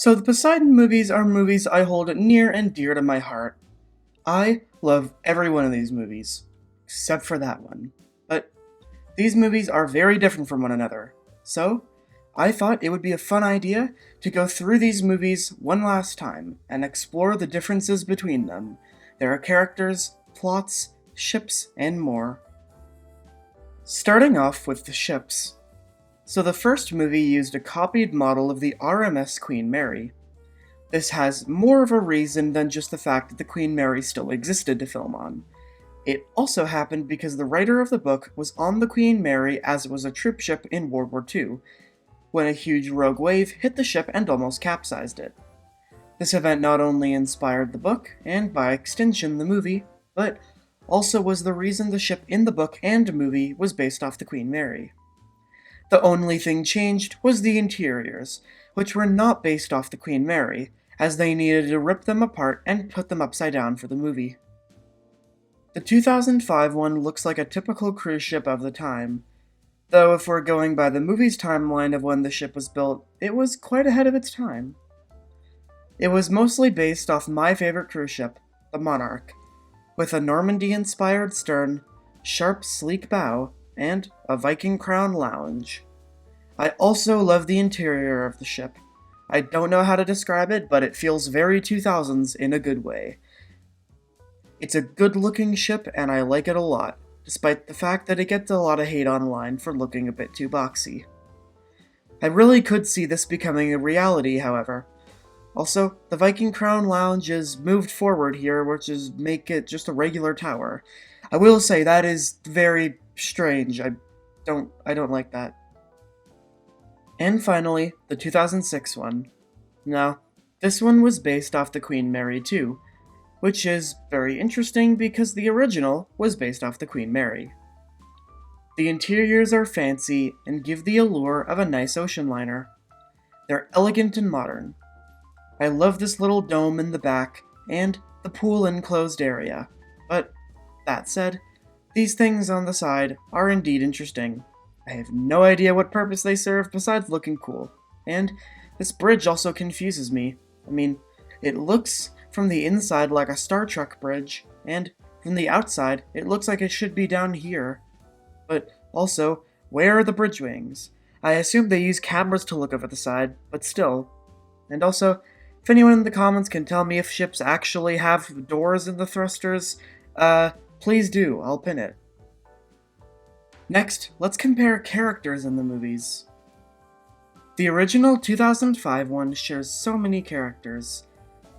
So the Poseidon movies are movies I hold near and dear to my heart. I love every one of these movies, except for that one. But these movies are very different from one another. So, I thought it would be a fun idea to go through these movies one last time and explore the differences between them, their characters, plots, ships, and more. Starting off with the ships. So the first movie used a copied model of the RMS Queen Mary. This has more of a reason than just the fact that the Queen Mary still existed to film on. It also happened because the writer of the book was on the Queen Mary as it was a troop ship in World War II, when a huge rogue wave hit the ship and almost capsized it. This event not only inspired the book, and by extension the movie, but also was the reason the ship in the book and movie was based off the Queen Mary. The only thing changed was the interiors, which were not based off the Queen Mary, as they needed to rip them apart and put them upside down for the movie. The 2005 one looks like a typical cruise ship of the time, though if we're going by the movie's timeline of when the ship was built, it was quite ahead of its time. It was mostly based off my favorite cruise ship, the Monarch, with a Normandy-inspired stern, sharp, sleek bow, and a Viking Crown lounge. I also love the interior of the ship. I don't know how to describe it, but it feels very 2000s in a good way. It's a good-looking ship, and I like it a lot, despite the fact that it gets a lot of hate online for looking a bit too boxy. I really could see this becoming a reality, however. Also, the Viking Crown Lounge is moved forward here, which is make it just a regular tower. I will say that is very strange. I don't like that. And finally, the 2006 one. Now, this one was based off the Queen Mary too, which is very interesting because the original was based off the Queen Mary. The interiors are fancy and give the allure of a nice ocean liner. They're elegant and modern. I love this little dome in the back and the pool enclosed area, but that said, these things on the side are indeed interesting. I have no idea what purpose they serve besides looking cool, and this bridge also confuses me. I mean, it looks from the inside like a Star Trek bridge, and from the outside it looks like it should be down here. But also, where are the bridge wings? I assume they use cameras to look over the side, but still. And also, if anyone in the comments can tell me if ships actually have doors in the thrusters, please do, I'll pin it. Next, let's compare characters in the movies. The original 2005 one shares so many characters,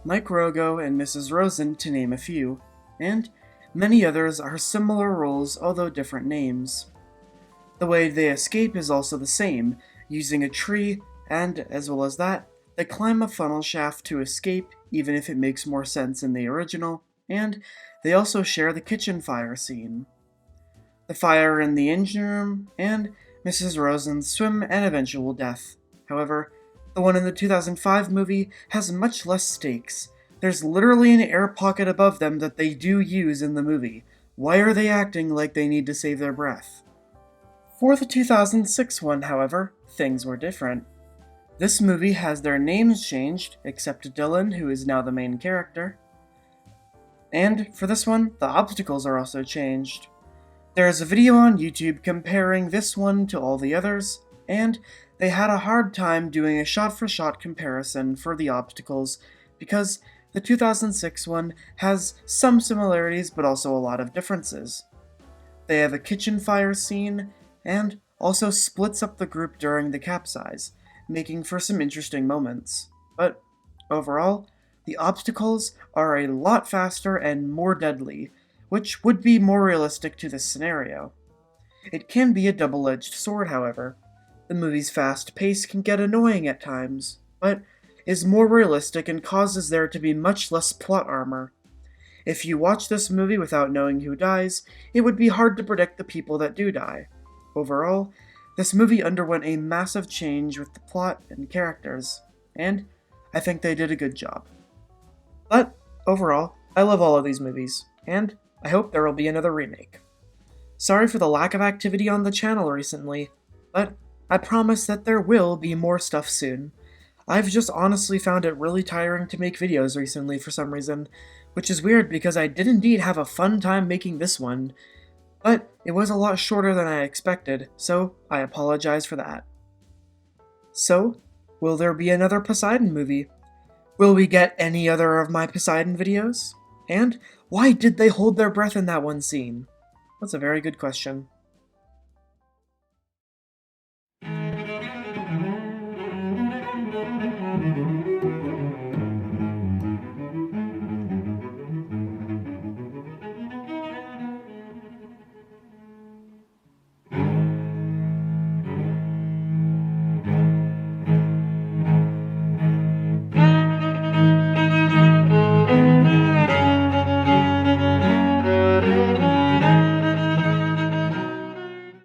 Mike Rogo and Mrs. Rosen to name a few, and many others are similar roles although different names. The way they escape is also the same, using a tree, and as well as that, they climb a funnel shaft to escape, even if it makes more sense in the original, and they also share the kitchen fire scene. The fire in the engine room, and Mrs. Rosen's swim and eventual death. However, the one in the 2005 movie has much less stakes. There's literally an air pocket above them that they do use in the movie. Why are they acting like they need to save their breath? For the 2006 one, however, things were different. This movie has their names changed, except to Dylan, who is now the main character. And for this one, the obstacles are also changed. There is a video on YouTube comparing this one to all the others, and they had a hard time doing a shot-for-shot comparison for the obstacles because the 2006 one has some similarities but also a lot of differences. They have a kitchen fire scene, and also splits up the group during the capsize, making for some interesting moments. But overall, the obstacles are a lot faster and more deadly, which would be more realistic to this scenario. It can be a double-edged sword, however. The movie's fast pace can get annoying at times, but is more realistic and causes there to be much less plot armor. If you watch this movie without knowing who dies, it would be hard to predict the people that do die. Overall, this movie underwent a massive change with the plot and characters, and I think they did a good job. But, overall, I love all of these movies, and I hope there will be another remake. Sorry for the lack of activity on the channel recently, but I promise that there will be more stuff soon. I've just honestly found it really tiring to make videos recently for some reason, which is weird because I did indeed have a fun time making this one, but it was a lot shorter than I expected, so I apologize for that. So, will there be another Poseidon movie? Will we get any other of my Poseidon videos? And why did they hold their breath in that one scene? That's a very good question.